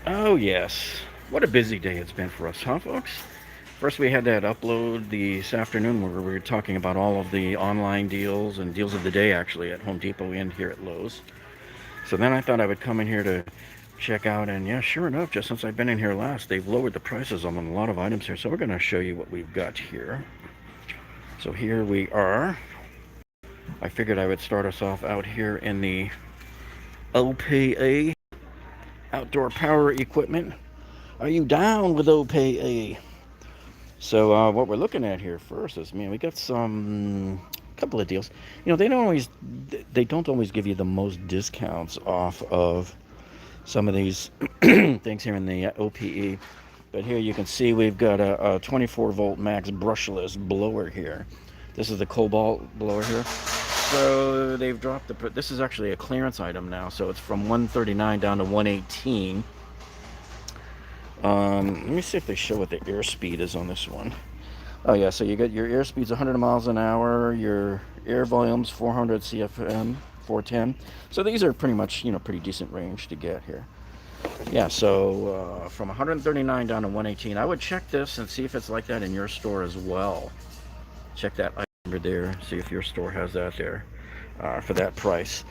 Oh yes, what a busy day it's been for us, huh folks? First we had that upload this afternoon where we were talking about all of the online deals and deals of the day actually at Home Depot and here at Lowe's. So then I thought I would come in here to check out, and yeah, sure enough, just since I've been in here last, they've lowered the prices on a lot of items here. So we're going to show you what we've got here. So here we are. I figured I would start us off out here in the OPA, outdoor power equipment. Are you down with OPA? So what we're looking at here first is, man, we got some couple of deals. You know, they don't always give you the most discounts off of some of these things here in the OPE. But here you can see we've got a 24 volt max brushless blower here. This is the Kobalt blower here. So they've dropped this is actually a clearance item now. So it's from 139 down to 118. Let me see if they show what the airspeed is on this one. Oh yeah, so you get your airspeed's 100 miles an hour, your air volume's 400 CFM, 410. So these are pretty much, pretty decent range to get here. Yeah, so from 139 down to 118. I would check this and see if it's like that in your store as well. Check that item number there, see if your store has that there for that price.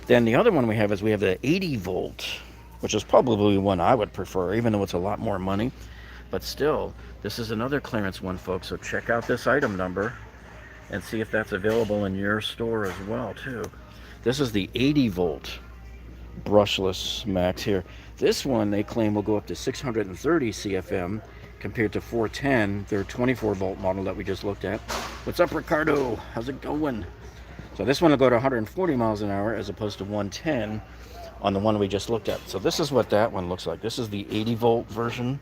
Then the other one we have the 80 volt, which is probably one I would prefer, even though it's a lot more money. But still, this is another clearance one, folks. So check out this item number and see if that's available in your store as well, too. This is the 80 volt brushless max here. This one they claim will go up to 630 CFM compared to 410, their 24 volt model that we just looked at. What's up, Ricardo? How's it going? So this one will go to 140 miles an hour as opposed to 110 on the one we just looked at. So this is what that one looks like. This is the 80 volt version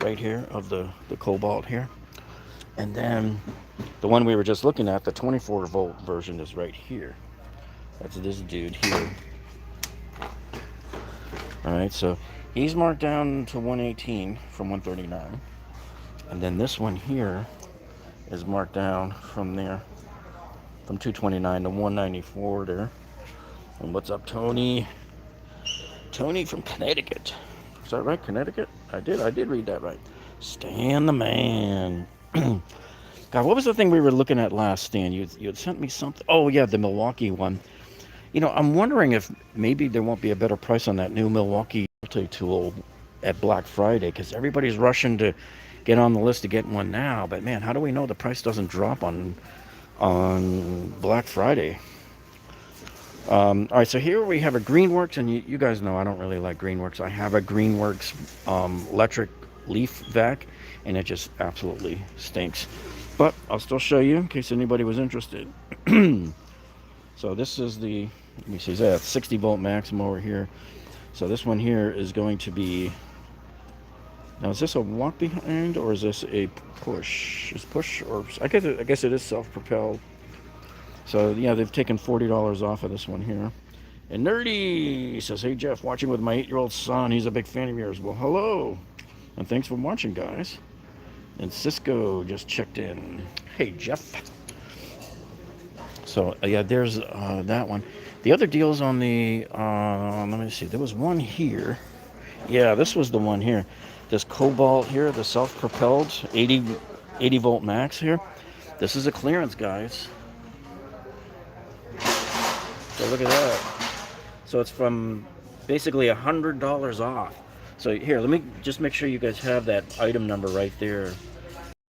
right here of the Kobalt here. And then the one we were just looking at, the 24 volt version, is right here. That's this dude here. Alright, so he's marked down to 118 from 139. And then this one here is marked down from there, from 229 to 194 there. And what's up, Tony? Tony from Connecticut. Is that right, Connecticut? I did read that right. Stan the man. God, what was the thing we were looking at last, Stan? You had sent me something. Oh, yeah, the Milwaukee one. I'm wondering if maybe there won't be a better price on that new Milwaukee tool at Black Friday, because everybody's rushing to get on the list to get one now. But man, how do we know the price doesn't drop on Black Friday? All right, so here we have a Greenworks, and you guys know I don't really like Greenworks. I have a Greenworks electric leaf vac, and it just absolutely stinks. But I'll still show you in case anybody was interested. So this is the, let me see, is that 60 volt maximum over here. So this one here is going to be, now is this a walk behind or is this a push? Is push, or I guess it is self-propelled. So yeah, they've taken $40 off of this one here. And Nerdy says, hey Jeff, watching with my 8-year-old son. He's a big fan of yours. Well, hello, and thanks for watching, guys. And Cisco just checked in. Hey Jeff. So yeah, there's that one. The other deals on the, let me see, there was one here. Yeah, this was the one here. This Kobalt here, the self-propelled 80 volt max here. This is a clearance, guys. So look at that. So it's from basically $100 off. So here, let me just make sure you guys have that item number right there.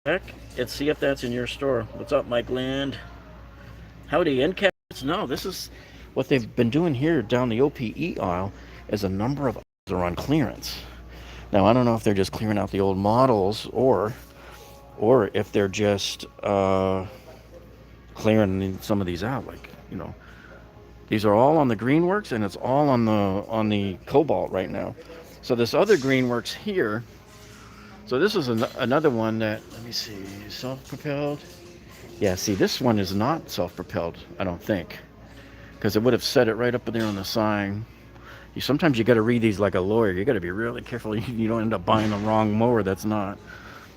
Heck, and see if that's in your store. What's up, Mike Land? Howdy, NCAPs. No, this is what they've been doing here down the OPE aisle, is a number of items are on clearance. Now, I don't know if they're just clearing out the old models or if they're just clearing some of these out, like, these are all on the Greenworks, and it's all on the Kobalt right now. So this other Greenworks here, so this is another one that, let me see, self-propelled. Yeah, see, this one is not self-propelled, I don't think, because it would have set it right up there on the sign. Sometimes you got to read these like a lawyer. You got to be really careful you don't end up buying the wrong mower that's not.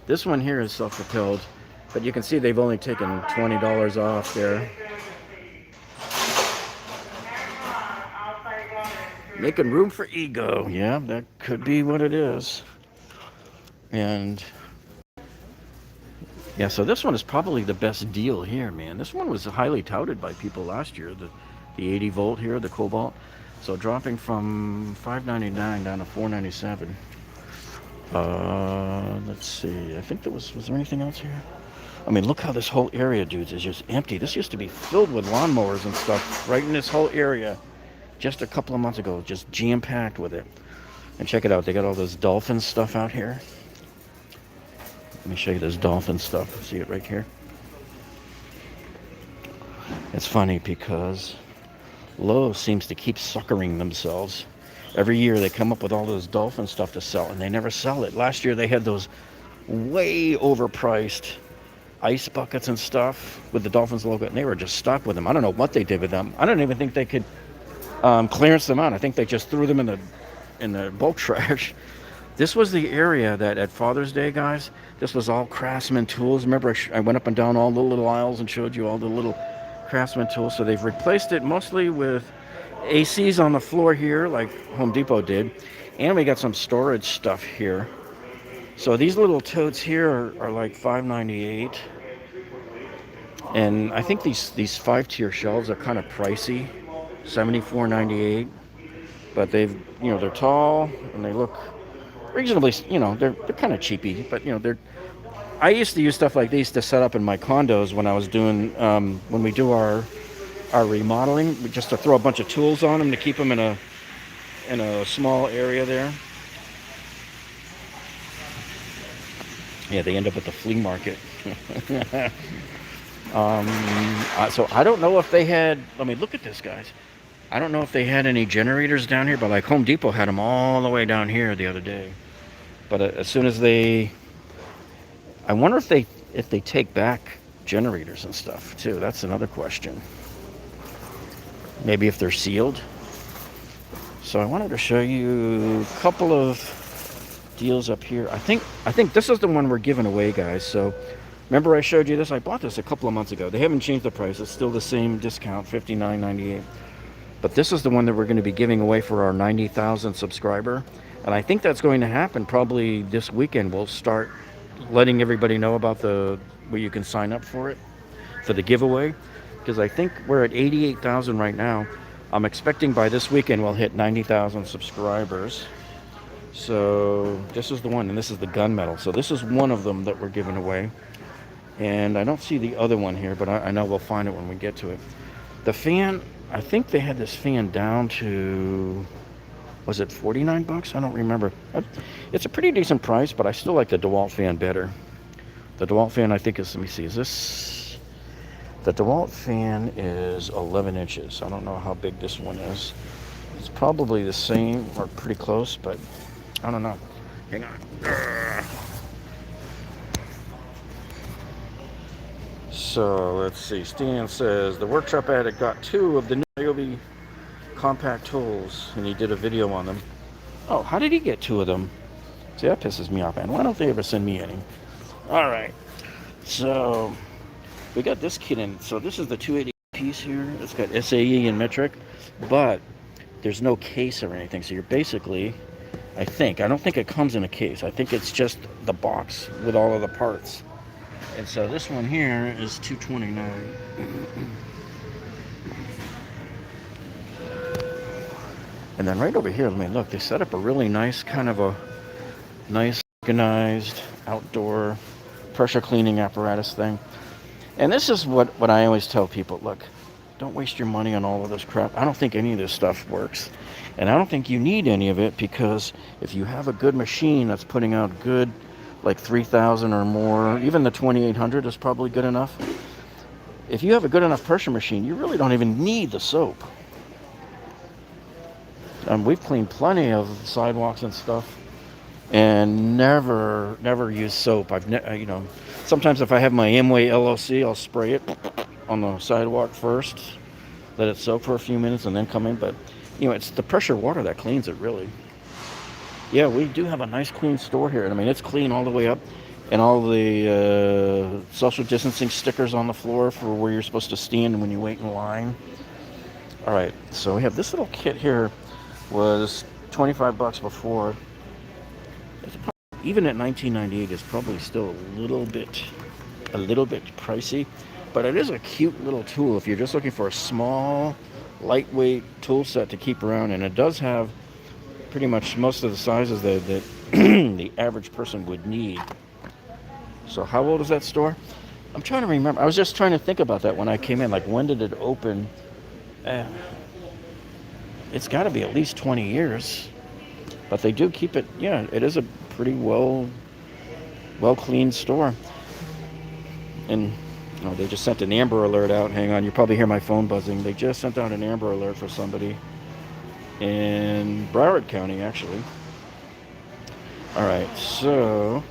This one here is self-propelled, but you can see they've only taken $20 off there. Making room for ego. Yeah, that could be what it is. And yeah, so this one is probably the best deal here, man. This one was highly touted by people last year, the 80 volt here, the Kobalt. So dropping from $5.99 down to $4.97. Let's see. I think was there anything else here? I mean, look how this whole area, dudes, is just empty. This used to be filled with lawnmowers and stuff right in this whole area just a couple of months ago, just jam-packed with it. And check it out. They got all this dolphin stuff out here. Let me show you this dolphin stuff. See it right here? It's funny because Lowe's seems to keep suckering themselves. Every year they come up with all this dolphin stuff to sell, and they never sell it. Last year they had those way overpriced ice buckets and stuff with the Dolphins logo, and they were just stuck with them. I don't know what they did with them. I don't even think they could clearance them out. I think they just threw them in the bulk trash. This was the area that at Father's Day, guys, this was all Craftsman tools. Remember I went up and down all the little aisles and showed you all the little Craftsman tools. So they've replaced it mostly with ACs on the floor here, like Home Depot did. And we got some storage stuff here. So these little totes here are like $5.98. And I think these 5-tier shelves are kind of pricey, $74.98. But they're tall and they look reasonably, they're kind of cheapy, but I used to use stuff like these to set up in my condos when I was doing when we do our remodeling, just to throw a bunch of tools on them to keep them in a small area there. Yeah, they end up at the flea market. So I don't know if they had, let me look at this, guys. I don't know if they had any generators down here, but like Home Depot had them all the way down here the other day. But as soon as I wonder if they take back generators and stuff too. That's another question. Maybe if they're sealed. So I wanted to show you a couple of deals up here. I think this is the one we're giving away, guys. So remember I showed you this? I bought this a couple of months ago. They haven't changed the price. It's still the same discount, $59.98. But this is the one that we're going to be giving away for our 90,000 subscriber. And I think that's going to happen probably this weekend. We'll start letting everybody know about where you can sign up for it, for the giveaway. Because I think we're at 88,000 right now. I'm expecting by this weekend we'll hit 90,000 subscribers. So this is the one, and this is the gunmetal. So this is one of them that we're giving away. And I don't see the other one here, but I know we'll find it when we get to it. The fan, I think they had this fan down to, was it 49 bucks? I don't remember. It's a pretty decent price, but I still like the Dewalt fan better. The Dewalt fan, I think is, let me see, is this, the Dewalt fan is 11 inches. I don't know how big this one is. It's probably the same or pretty close, but I don't know. Hang on. So let's see. Stan says the workshop addict got 2 of the new Ryobi compact tools, and he did a video on them. Oh, how did he get 2 of them? See, that pisses me off, man. Why don't they ever send me any? All right. So we got this kit in. So this is the 280 piece here. It's got SAE and metric, but there's no case or anything. So you're basically, I don't think it comes in a case. I think it's just the box with all of the parts. And so this one here is $229. And then right over here, I mean, look, they set up a really nice kind of a nice organized outdoor pressure cleaning apparatus thing. And this is what I always tell people, look, don't waste your money on all of this crap. I don't think any of this stuff works. And I don't think you need any of it, because if you have a good machine that's putting out good, like 3,000 or more, even the 2,800 is probably good enough. If you have a good enough pressure machine, you really don't even need the soap. We've cleaned plenty of sidewalks and stuff, and never use soap. Sometimes if I have my Amway LLC, I'll spray it on the sidewalk first, let it soak for a few minutes, and then come in. But it's the pressure water that cleans it, really. Yeah, we do have a nice clean store here. I mean, it's clean all the way up, and all the social distancing stickers on the floor for where you're supposed to stand when you wait in line. All right, so we have this little kit here. was 25 bucks before. Even at 1998, it's probably still a little bit pricey, but it is a cute little tool if you're just looking for a small, lightweight tool set to keep around, and it does have pretty much most of the sizes that the average person would need. So how old is that store? I'm trying to remember. I was just trying to think about that when I came in. Like, when did it open? It's got to be at least 20 years. But they do keep it. Yeah, it is a pretty well cleaned store. And they just sent an Amber Alert out. Hang on, you probably hear my phone buzzing. They just sent out an Amber Alert for somebody in Broward County, actually. All right, so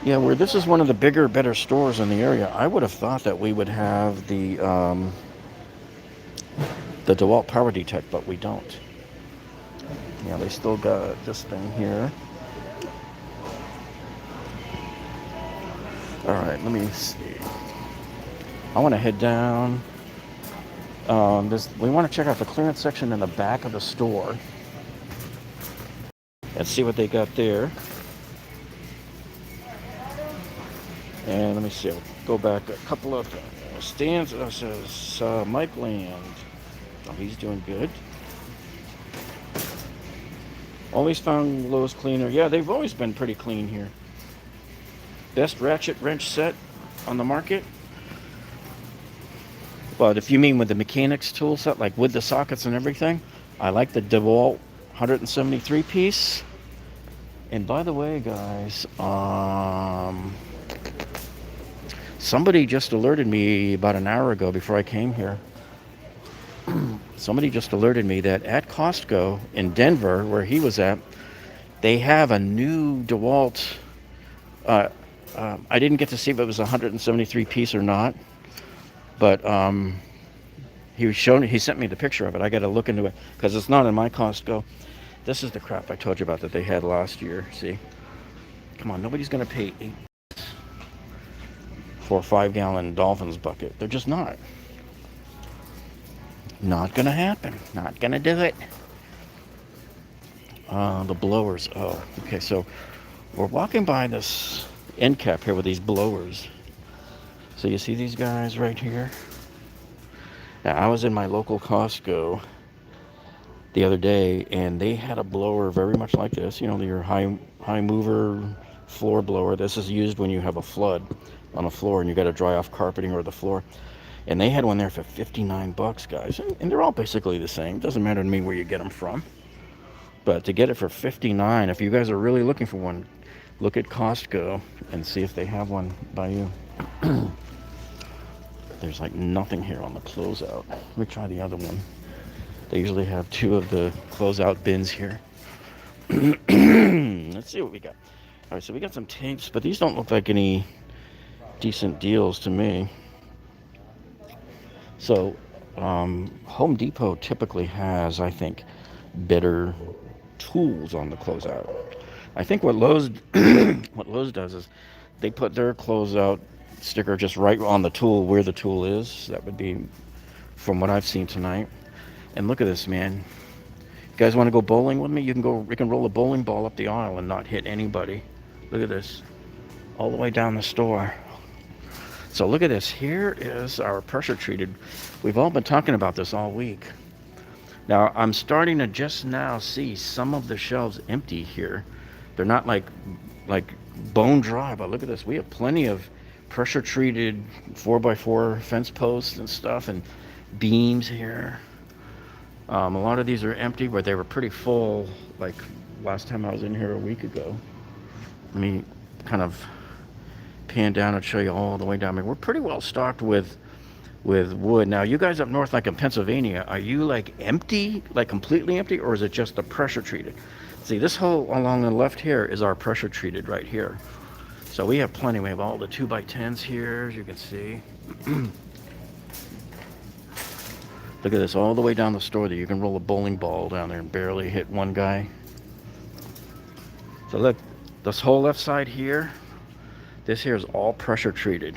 yeah, where this is one of the bigger, better stores in the area, I would have thought that we would have the Dewalt Power Detect, but we don't. Yeah, they still got this thing here. All right, let me see. I want to head down. We want to check out the clearance section in the back of the store and see what they got there. And let me see. I'll go back a couple of stands. That says Mike Land. Oh, he's doing good. Always found Lowe's cleaner. Yeah, they've always been pretty clean here. Best ratchet wrench set on the market. But if you mean with the mechanics tool set, like with the sockets and everything, I like the Dewalt 173 piece. And by the way, guys, somebody just alerted me about an hour ago before I came here. Somebody just alerted me that at Costco in Denver, where he was at, they have a new Dewalt. I didn't get to see if it was a 173 piece or not, but he sent me the picture of it. I got to look into it because it's not in my Costco. This is the crap I told you about that they had last year. See, come on, nobody's gonna pay $8 for a 5-gallon Dolphins bucket. They're just not. Not gonna happen. Not gonna do it. The blowers. Oh, okay. So we're walking by this end cap here with these blowers. So you see these guys right here? Now, I was in my local Costco the other day, and they had a blower very much like this. Your high mover floor blower. This is used when you have a flood on a floor and you got to dry off carpeting or the floor. And they had one there for 59 bucks, guys. And they're all basically the same. Doesn't matter to me where you get them from. But to get it for 59, if you guys are really looking for one, look at Costco and see if they have one by you. There's like nothing here on the closeout. Let me try the other one. They usually have 2 of the closeout bins here. Let's see what we got. All right, so we got some tapes, but these don't look like any decent deals to me. So, Home Depot typically has, I think, better tools on the closeout. I think what Lowe's does is they put their closeout sticker just right on the tool where the tool is. That would be from what I've seen tonight. And look at this, man. You guys want to go bowling with me? You can roll a bowling ball up the aisle and not hit anybody. Look at this. All the way down the store. So look at this. Here is our pressure treated. We've all been talking about this all week. Now, I'm starting to just now see some of the shelves empty here. They're not like bone dry, but look at this. We have plenty of pressure treated 4x4 fence posts and stuff and beams here. A lot of these are empty, but they were pretty full like last time I was in here a week ago. Let me kind of pan down and show you all the way down. I mean, we're pretty well stocked with wood. Now, you guys up north, like in Pennsylvania, are you like empty, like completely empty, or is it just the pressure treated? See, this whole along the left here is our pressure treated right here. So we have plenty. We have all the 2x10s here, as you can see. Look at this, all the way down the store there. You can roll a bowling ball down there and barely hit one guy. So look, this whole left side here, this here is all pressure treated,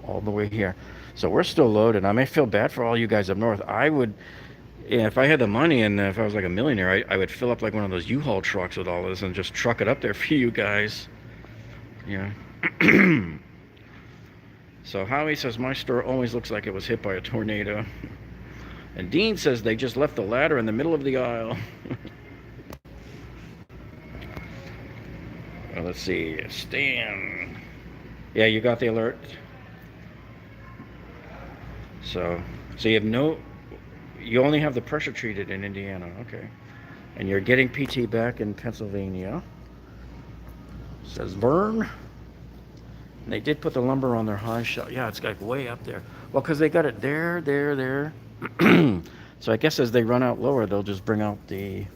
all the way here. So we're still loaded. I may feel bad for all you guys up north. I would, Yeah, if I had the money and if I was like a millionaire, I would fill up like one of those U-Haul trucks with all this and just truck it up there for you guys. Yeah. So Howie says, my store always looks like it was hit by a tornado. And Dean says they just left the ladder in the middle of the aisle. Well, let's see. Stan. Yeah, you got the alert. So you have you only have the pressure treated in Indiana. Okay. And you're getting PT back in Pennsylvania. Says Vern. And they did put the lumber on their high shelf. Yeah, it's like way up there. Well, because they got it there. So I guess as they run out lower, they'll just bring out the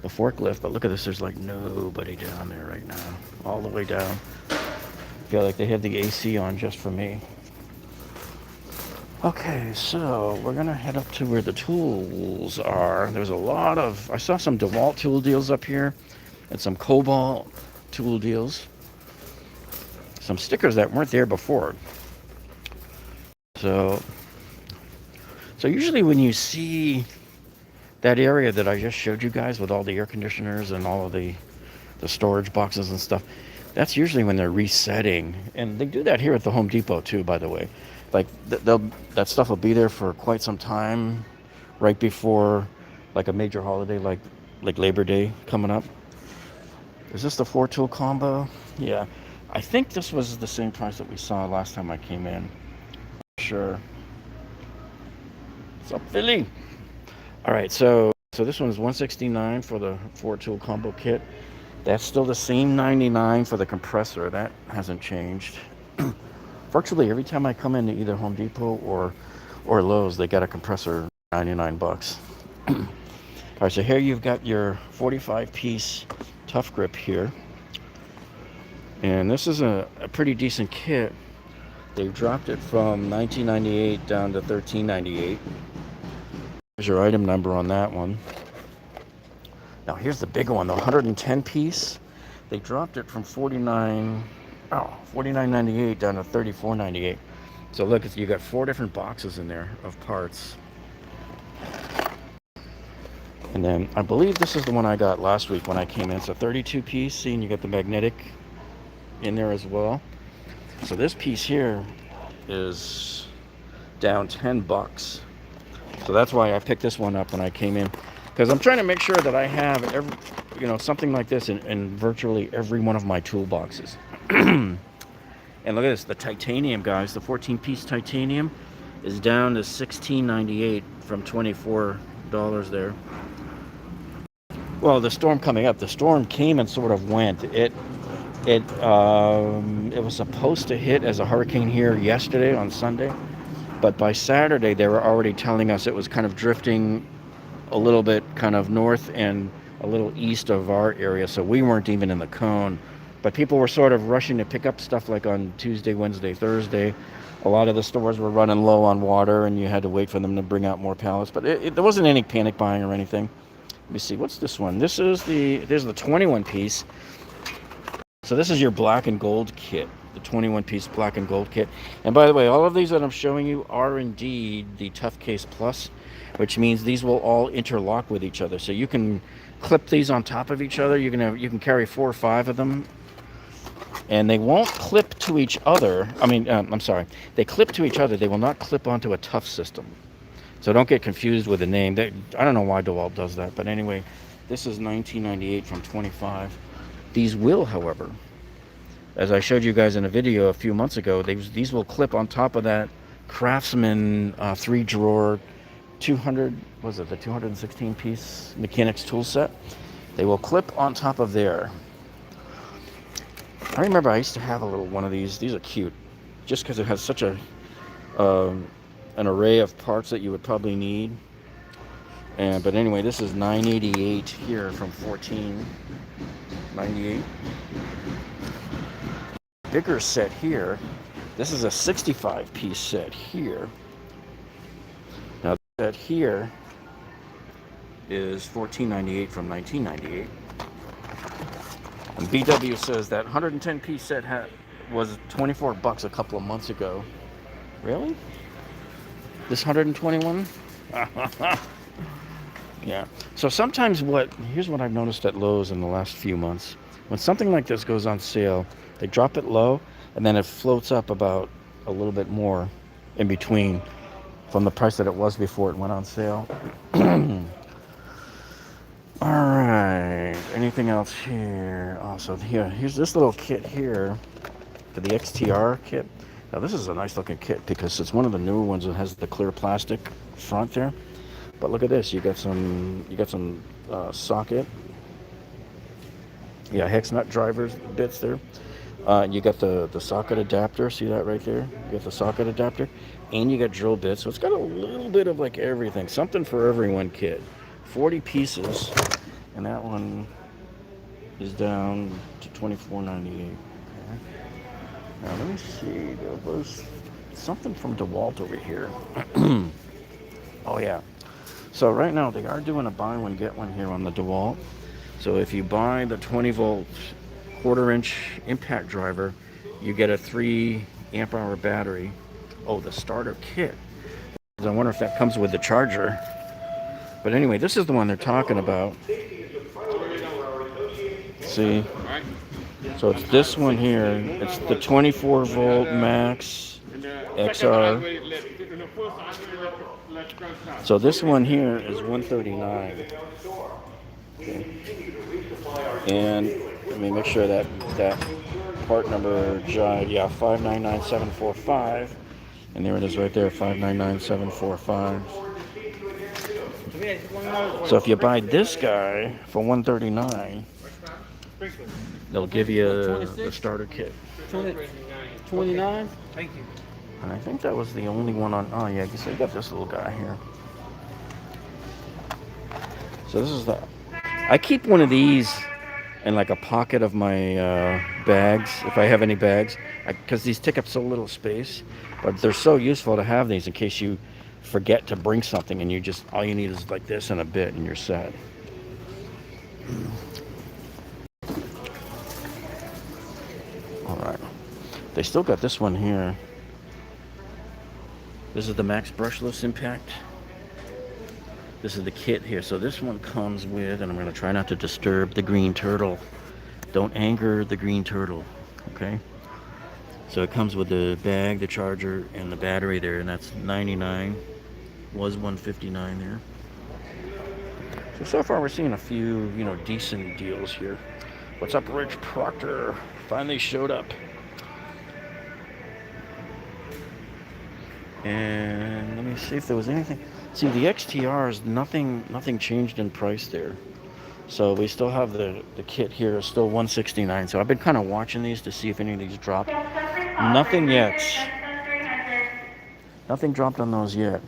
forklift. But look at this. There's like nobody down there right now. All the way down. I feel like they have the AC on just for me. Okay, so we're going to head up to where the tools are. There's a lot of... I saw some Dewalt tool deals up here. And some Kobalt tool deals. Some stickers that weren't there before. So usually when you see that area that I just showed you guys with all the air conditioners and all of the storage boxes and stuff, that's usually when they're resetting. And they do that here at the Home Depot too, by the way. Like that stuff will be there for quite some time right before like a major holiday like Labor Day coming up. Is this the 4-tool combo? Yeah. I think this was the same price that we saw last time I came in. Sure. What's up, Philly? All right, so this one is $169 for the 4-tool combo kit. That's still the same $99 for the compressor. That hasn't changed. Virtually every time I come into either Home Depot or Lowe's, they got a compressor, $99. All right, so here you've got your 45-piece Tough Grip here. And this is a pretty decent kit. They've dropped it from $19.98 down to $13.98. There's your item number on that one. Now here's the bigger one, the 110-piece. They dropped it from $49.98 down to $34.98. So look, you got 4 different boxes in there of parts. And then I believe this is the one I got last week when I came in. It's a 32-piece. See, and you got the magnetic in there as well. So this piece here is down $10. So that's why I picked this one up when I came in, because I'm trying to make sure that I have something like this in virtually every one of my toolboxes. And look at this, the titanium, guys, the 14-piece titanium is down to $16.98 from $24 there. Well, the storm coming up, the storm came and sort of went. It was supposed to hit as a hurricane here yesterday on Sunday, but by Saturday they were already telling us it was kind of drifting a little bit kind of north and a little east of our area, so we weren't even in the cone. But people were sort of rushing to pick up stuff like on Tuesday, Wednesday, Thursday. A lot of the stores were running low on water and you had to wait for them to bring out more pallets, but there wasn't any panic buying or anything. Let me see, what's this one? This is the 21-piece. So this is your black and gold kit, the 21-piece black and gold kit. And by the way, all of these that I'm showing you are indeed the Tough Case Plus, which means these will all interlock with each other. So you can clip these on top of each other. You can carry 4 or 5 of them, and they won't clip to each other. They clip to each other. They will not clip onto a Toughsystem. So don't get confused with the name. I don't know why Dewalt does that, but anyway, this is $19.98 from $25. These will, however, as I showed you guys in a video a few months ago, these will clip on top of that Craftsman 3-drawer 216-piece mechanics tool set. They will clip on top of there. I remember I used to have a little one of these. These are cute, just because it has such an array of parts that you would probably need. But anyway, this is $9.88 here from $14.98. Bigger set here. This is a 65-piece set here. Now that set here is $14.98 from $19.98. And BW says that 110-piece set was $24 a couple of months ago. Really? This 121? Yeah. So sometimes here's what I've noticed at Lowe's in the last few months. When something like this goes on sale, they drop it low and then it floats up about a little bit more in between from the price that it was before it went on sale. All right. Anything else here? Oh, so here's this little kit here for the Xtr kit. Now this is a nice looking kit because it's one of the newer ones that has the clear plastic front there. But look at this. You got some socket. Yeah, hex nut drivers bits there. You got the socket adapter. See that right there? You got the socket adapter, and you got drill bits. So it's got a little bit of like everything, something for everyone kit. 40 pieces, and that one is down to $24.98. Okay. Now let me see. There was something from Dewalt over here. Oh yeah. So right now they are doing a buy one get one here on the Dewalt. So if you buy the 20 volt 1/4 inch impact driver, you get a 3 amp hour battery. Oh, the starter kit. I wonder if that comes with the charger. But anyway, this is the one they're talking about. See? So it's this one here. It's the 24 volt max XR. So this one here is $139. Okay. And let me make sure that part number jive. Yeah, 599745. And there it is right there, 599745. So if you buy this guy for $139, they'll give you the starter kit. 29. Thank you. And I think that was the only one on. Oh yeah, I guess I got this little guy here. So this is I keep one of these in like a pocket of my bags, if I have any bags, because these take up so little space. But they're so useful to have these in case you forget to bring something and all you need is like this and a bit and you're set. All right. They still got this one here. This is the Max Brushless Impact. This is the kit here. So this one comes with, and I'm going to try not to disturb the green turtle. Don't anger the green turtle, okay? So it comes with the bag, the charger, and the battery there, and that's $99. Was $159 there. So far we're seeing a few, decent deals here. What's up, Rich Proctor? Finally showed up. And let me see if there was anything. See, the XTRs, nothing changed in price there. So we still have the kit here, still $169. So I've been kind of watching these to see if any of these dropped. Nothing yet. Nothing dropped on those yet.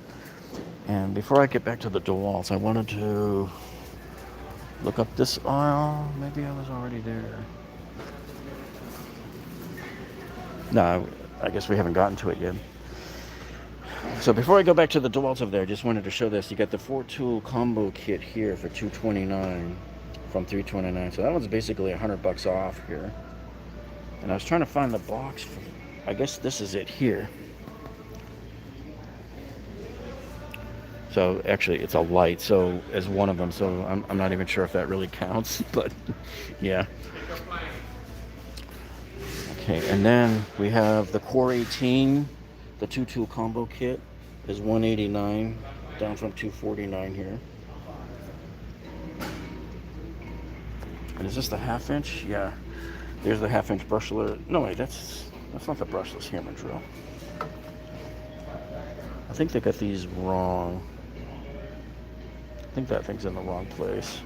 And before I get back to the Dewalts, I wanted to look up this oil. Maybe I was already there. No, I guess we haven't gotten to it yet. So before I go back to the Dewalts over there, I just wanted to show this. You got the 4-tool combo kit here for $229 from $329. So that one's basically $100 off here. And I was trying to find the box for, I guess this is it here. So actually it's a light, so as one of them, so I'm not even sure if that really counts, but yeah. Okay, and then we have the Core 18, the 2-tool combo kit is $189, down from $249 here. And is this the 1/2 inch? Yeah, there's the 1/2 inch brushless. No wait, that's not the brushless hammer drill. I think they got these wrong. I think that thing's in the wrong place.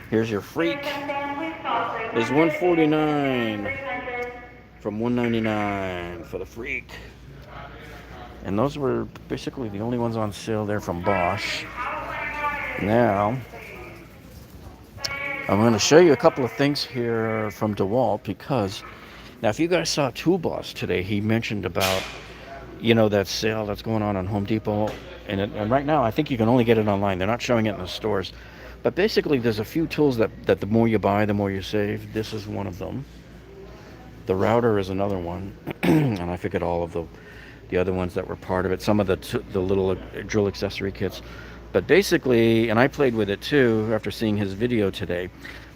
Here's your freak. It's $149 from $199 for the freak. And those were basically the only ones on sale there from Bosch. Now, I'm going to show you a couple of things here from Dewalt because, now if you guys saw Toolbox today, he mentioned about, that sale that's going on Home Depot. And right now, I think you can only get it online. They're not showing it in the stores. But basically, there's a few tools that the more you buy, the more you save. This is one of them. The router is another one. And I forget all of the other ones that were part of it. Some of the little drill accessory kits. But basically, and I played with it too after seeing his video today,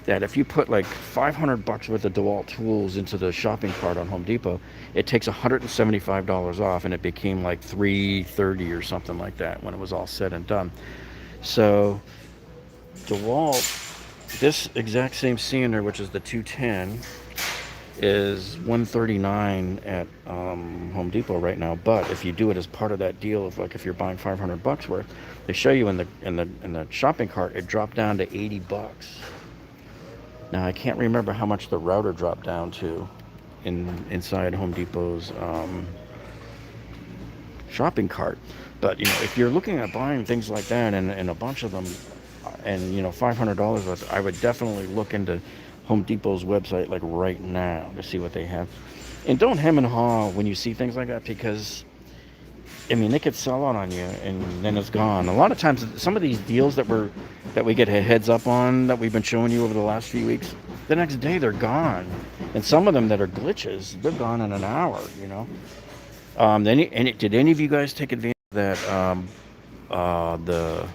that if you put like $500 worth of Dewalt tools into the shopping cart on Home Depot, it takes $175 off, and it became like $330 or something like that when it was all said and done. So Dewalt, this exact same sander, which is the 210, is $139 at Home Depot right now. But if you do it as part of that deal of like if you're buying $500 worth, they show you in the shopping cart it dropped down to $80. Now I can't remember how much the router dropped down to inside Home Depot's shopping cart. But you know, if you're looking at buying things like that and a bunch of them, and you know, $500 worth, I would definitely look into Home Depot's website like right now to see what they have. And don't hem and haw when you see things like that, because I mean, they could sell out on you and then it's gone. A lot of times some of these deals that we get a heads up on that we've been showing you over the last few weeks, the next day they're gone. And some of them that are glitches, they're gone in an hour, you know. Did any of you guys take advantage of that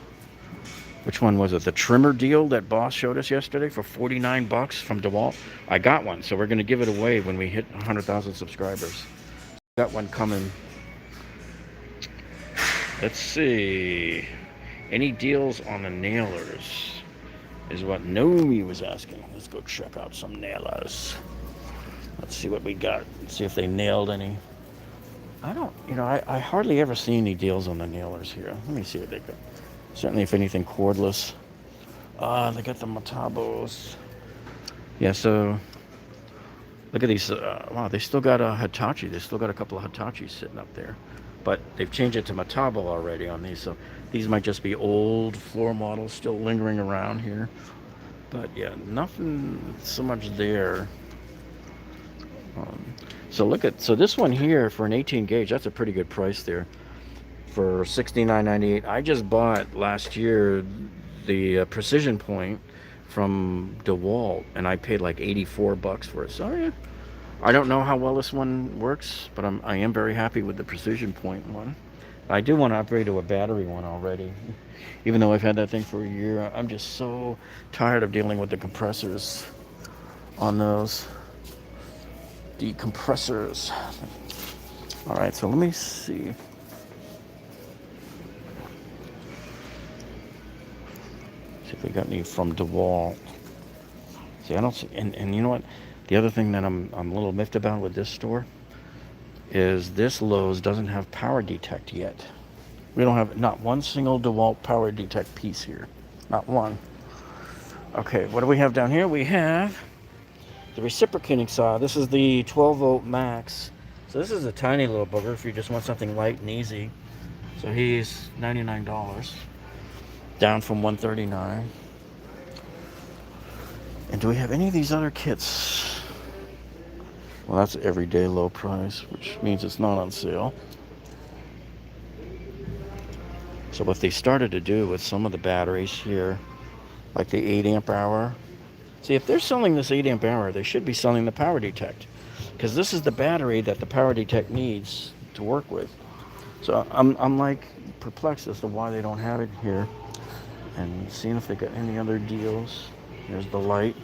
which one was it? The trimmer deal that Boss showed us yesterday for $49 from Dewalt. I got one, so we're going to give it away when we hit 100,000 subscribers. Got one coming. Let's see. Any deals on the nailers is what Naomi was asking. Let's go check out some nailers. Let's see what we got. Let's see if they nailed any. I hardly ever see any deals on the nailers here. Let me see what they got. Certainly, if anything, cordless. They got the Matabos. Yeah, so look at these. Wow, they still got a Hitachi. They still got a couple of Hitachis sitting up there. But they've changed it to Matabo already on these. So these might just be old floor models still lingering around here. But yeah, nothing so much there. So this one here for an 18 gauge, that's a pretty good price there. For $69.98. I just bought last year the Precision Point from Dewalt, and I paid like $84 for it. So yeah, I don't know how well this one works, but I am very happy with the Precision Point one. I do want to upgrade to a battery one already, even though I've had that thing for a year. I'm just so tired of dealing with the compressors on those. The compressors. All right, so let me see. See if we got any from Dewalt. See, I don't see, and you know what? The other thing that I'm a little miffed about with this store is this Lowe's doesn't have power detect yet. We don't have not one single Dewalt power detect piece here. Not one. Okay, what do we have down here? We have the reciprocating saw. This is the 12 volt max. So this is a tiny little booger if you just want something light and easy. So he's $99. Down from $139. And do we have any of these other kits? Well, that's everyday low price, which means it's not on sale. So what they started to do with some of the batteries here, like the 8 amp hour. See, if they're selling this 8 amp hour, they should be selling the power detect, because this is the battery that the power detect needs to work with. So I'm like perplexed as to why they don't have it here. And seeing if they got any other deals. There's the light.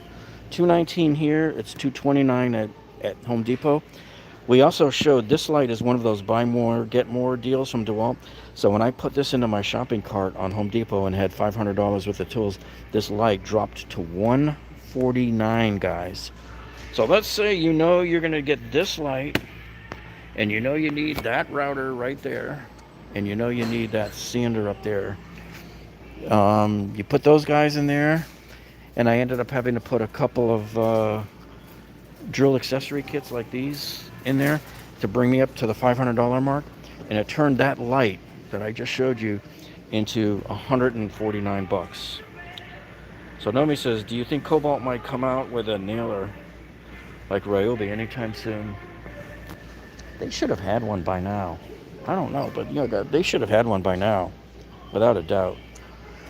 $219 here. It's $229 at Home Depot. We also showed this light is one of those buy more, get more deals from Dewalt. So when I put this into my shopping cart on Home Depot and had $500 worth of tools, this light dropped to $149, guys. So let's say you know you're going to get this light, and you know you need that router right there, and you know you need that sander up there. You put those guys in there, and I ended up having to put a couple of drill accessory kits like these in there to bring me up to the $500 mark, and it turned that light that I just showed you into $149. So Nomi says, do you think Kobalt might come out with a nailer like Ryobi anytime soon? They should have had one by now. I don't know, but you know, they should have had one by now, without a doubt.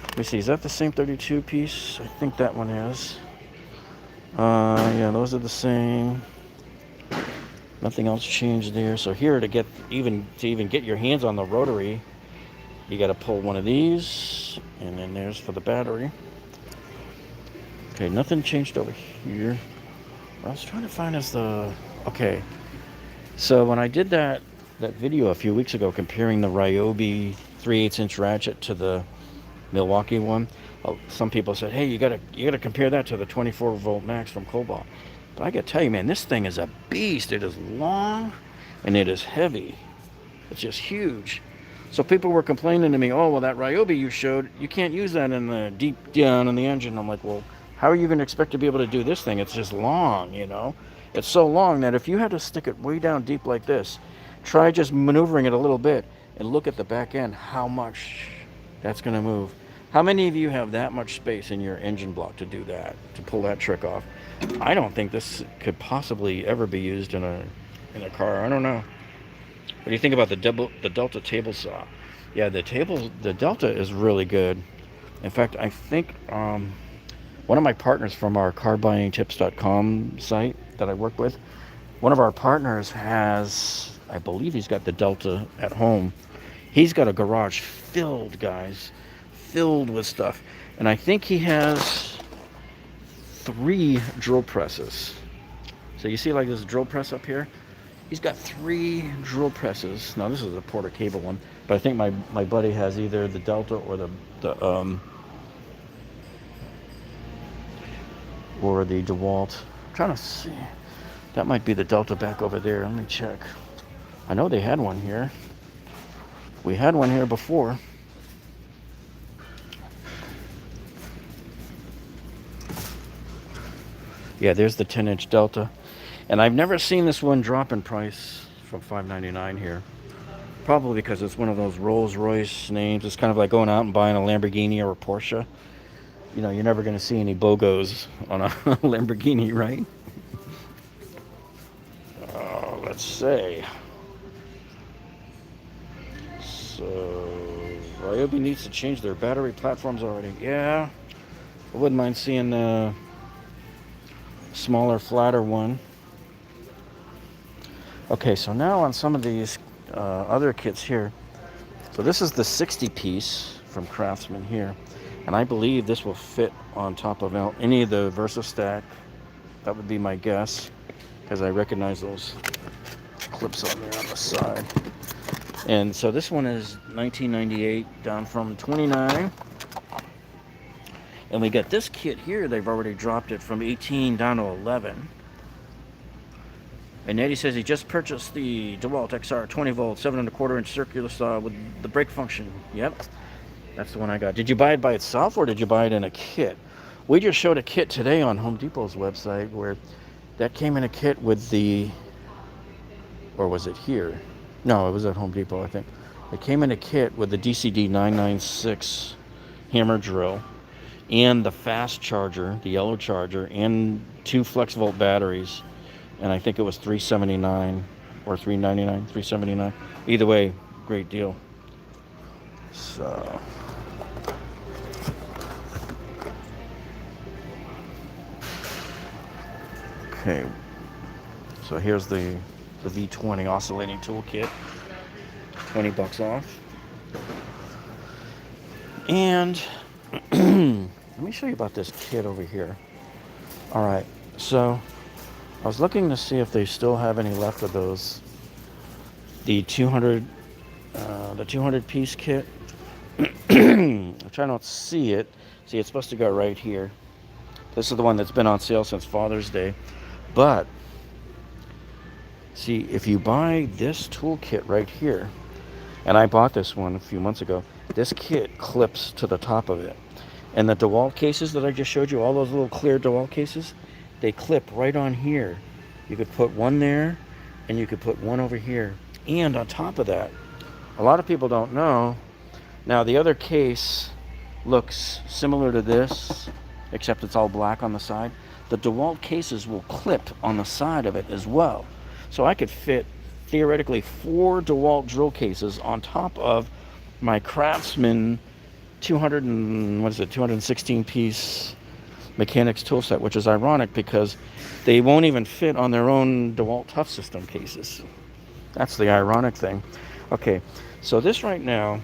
Let me see, is that the same 32 piece? I think that one is. Yeah, those are the same. Nothing else changed there. So here to even get your hands on the rotary, you got to pull one of these, and then there's for the battery. Okay, nothing changed over here. What I was trying to find is the... Okay, so when I did that video a few weeks ago comparing the Ryobi 3/8" ratchet to the Milwaukee one, some people said, hey, you gotta compare that to the 24 volt max from Kobalt. But I gotta tell you, man, this thing is a beast. It is long and it is heavy. It's just huge. So people were complaining to me, oh, well, that Ryobi you showed, you can't use that in the deep down in the engine. I'm like, well, how are you going to expect to be able to do this thing? It's just long, you know. It's so long that if you had to stick it way down deep like this, try just maneuvering it a little bit and look at the back end, how much that's going to move. How many of you have that much space in your engine block to do that, to pull that trick off? I don't think this could possibly ever be used in a car. I don't know. What do you think about the Delta table saw? Yeah, the Delta is really good. In fact, I think one of my partners from our carbuyingtips.com site that I work with, one of our partners has, I believe he's got the Delta at home. He's got a garage filled, guys, filled with stuff. And I think he has 3 drill presses. So you see like this drill press up here? He's got 3 drill presses. Now this is a Porter Cable one, but I think my buddy has either the Delta or the Dewalt. I'm trying to see. That might be the Delta back over there. Let me check. I know they had one here. We had one here before. Yeah, there's the 10-inch Delta. And I've never seen this one drop in price from $599 here. Probably because it's one of those Rolls-Royce names. It's kind of like going out and buying a Lamborghini or a Porsche. You know, you're never going to see any BOGOs on a Lamborghini, right? Let's say. So, Ryobi needs to change their battery platforms already. Yeah, I wouldn't mind seeing a smaller, flatter one. Okay, so now on some of these other kits here. So this is the 60 piece from Craftsman here. And I believe this will fit on top of any of the VersaStack. That would be my guess, because I recognize those clips on there on the side. And so this one is 1998 down from 29. And we got this kit here, they've already dropped it from 18 down to 11. And Eddie says he just purchased the Dewalt XR 20 volt 7 1/4 inch circular saw with the brake function. Yep, that's the one I got. Did you buy it by itself or did you buy it in a kit? We just showed a kit today on Home Depot's website where that came in a kit with the, or was it here? No, it was at Home Depot, I think. It came in a kit with the DCD 996 hammer drill and the fast charger, the yellow charger, and 2 flex volt batteries. And I think it was $379 or $399, $379. Either way, great deal. So, okay. So here's the V20 Oscillating Tool Kit, $20 off. And let me show you about this kit over here. All right, so I was looking to see if they still have any left of those. The 200 piece kit. I'm trying to see it. See, it's supposed to go right here. This is the one that's been on sale since Father's Day. But see, if you buy this tool kit right here, and I bought this one a few months ago, this kit clips to the top of it. And the Dewalt cases that I just showed you, all those little clear Dewalt cases, they clip right on here. You could put one there, and you could put one over here. And on top of that, a lot of people don't know, now the other case looks similar to this, except it's all black on the side. The Dewalt cases will clip on the side of it as well. So I could fit, theoretically, 4 Dewalt drill cases on top of my Craftsman 216 piece mechanics tool set, which is ironic because they won't even fit on their own Dewalt Toughsystem cases. That's the ironic thing. Okay, so this right now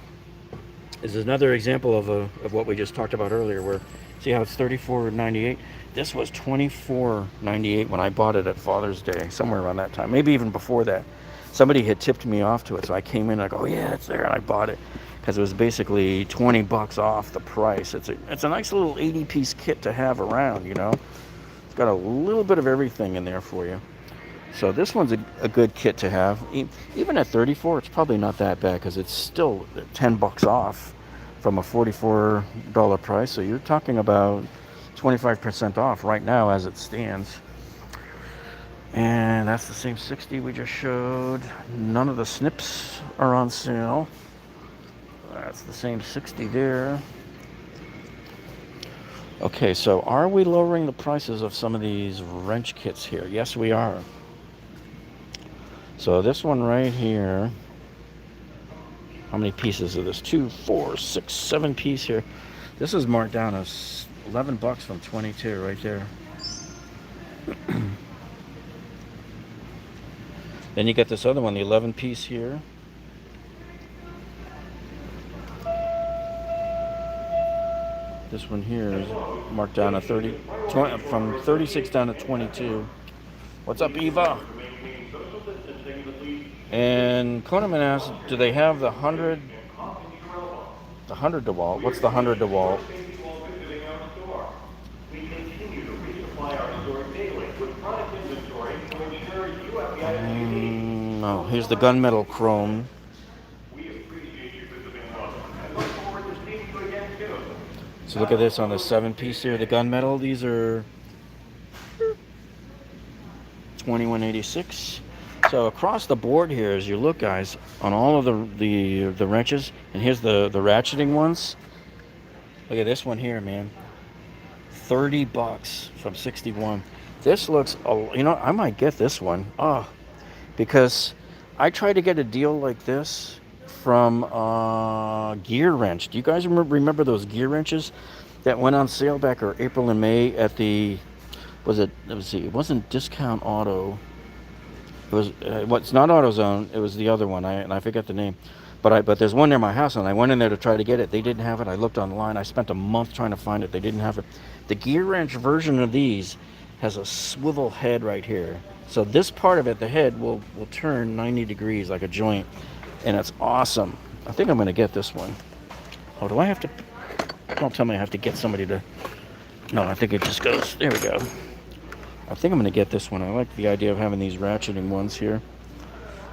is another example of what we just talked about earlier, where see how it's $34.98. This was $24.98 when I bought it at Father's Day, somewhere around that time, maybe even before that. Somebody had tipped me off to it, so I came in and I go, oh, yeah, it's there, and I bought it because it was basically 20 bucks off the price. It's a nice little 80-piece kit to have around, you know. It's got a little bit of everything in there for you. So this one's a good kit to have. Even at 34, it's probably not that bad because it's still 10 bucks off from a $44 price. So you're talking about 25% off right now as it stands. And that's the same 60 we just showed. None of the snips are on sale. That's the same 60 there. Okay, so are we lowering the prices of some of these wrench kits here? Yes, we are. So this one right here, how many pieces of this? 2, 4, 6, 7 piece here. This is marked down as 11 bucks from 22 right there. Then you get this other one, the 11 piece here. This one here is marked down at 20, from 36 down to 22. What's up, Eva? And Koneman asked, do they have the 100 Dewalt? What's the 100 Dewalt? No, here's the gunmetal chrome. So look at this on the 7-piece here, the gunmetal. These are $21.86. So across the board here, as you look, guys, on all of the wrenches, and here's the ratcheting ones. Look at this one here, man. 30 bucks from 61. This looks, you know, I might get this one. Oh, because I tried to get a deal like this from Gear Wrench. Do you guys remember those Gear Wrenches that went on sale back in April and May at the, it wasn't Discount Auto. It was it's not AutoZone. It was the other one, and I forget the name. But there's one near my house, and I went in there to try to get it. They didn't have it. I looked online. I spent a month trying to find it. They didn't have it. The Gear Wrench version of these has a swivel head right here. So this part of it, the head, will turn 90 degrees like a joint, and it's awesome. I think I'm going to get this one. Oh, do I have to? Don't tell me I have to get somebody to. No, I think it just goes. There we go. I think I'm going to get this one. I like the idea of having these ratcheting ones here.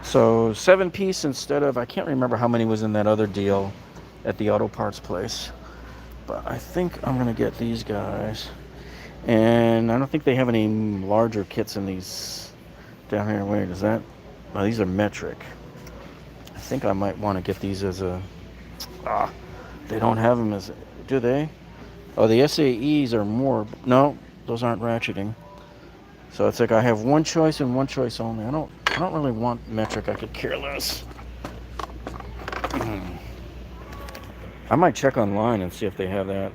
So 7-piece instead of, I can't remember how many was in that other deal at the auto parts place. But I think I'm going to get these guys. And I don't think they have any larger kits in these down here. Wait, is that? Oh, these are metric. I think I might want to get these as a, they don't have them as, do they? Oh, the SAEs are more, no, those aren't ratcheting. So it's like I have one choice and one choice only. I don't really want metric. I could care less. I might check online and see if they have that.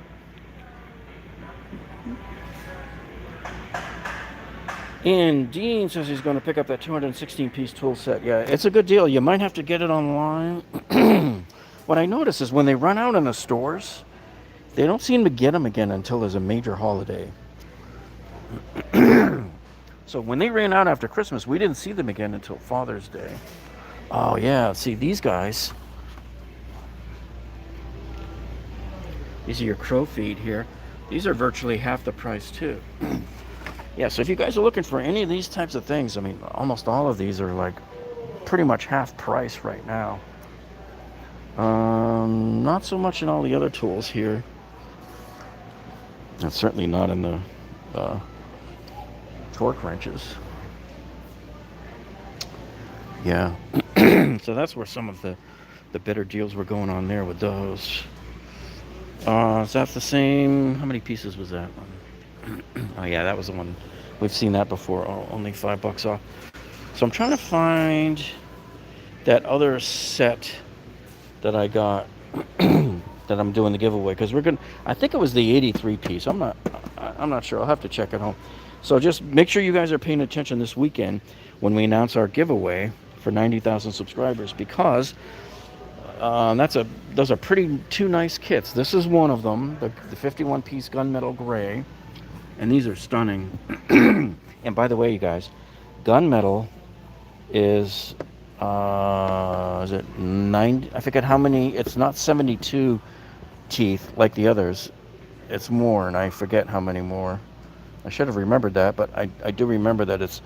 And Dean says he's going to pick up that 216-piece tool set. Yeah, it's a good deal. You might have to get it online. What I notice is when they run out in the stores, they don't seem to get them again until there's a major holiday. So when they ran out after Christmas, we didn't see them again until Father's Day. Oh yeah, see these guys. These are your crow feet here. These are virtually half the price too. Yeah, so if you guys are looking for any of these types of things, I mean, almost all of these are like pretty much half price right now. Not so much in all the other tools here. And certainly not in the torque wrenches. Yeah. So that's where some of the better deals were going on there with those. Is that the same? How many pieces was that one? Oh yeah, that was the one. We've seen that before. Oh, only $5 off. So I'm trying to find that other set that I got that I'm doing the giveaway, because we're gonna. I think it was the 83 piece. I'm not sure. I'll have to check at home. So just make sure you guys are paying attention this weekend when we announce our giveaway for 90,000 subscribers, because Those are two nice kits. This is one of them, the 51-piece gunmetal gray, and these are stunning. And by the way, you guys, gunmetal is it 90? I forget how many. It's not 72 teeth like the others. It's more, and I forget how many more. I should have remembered that, but I do remember that it's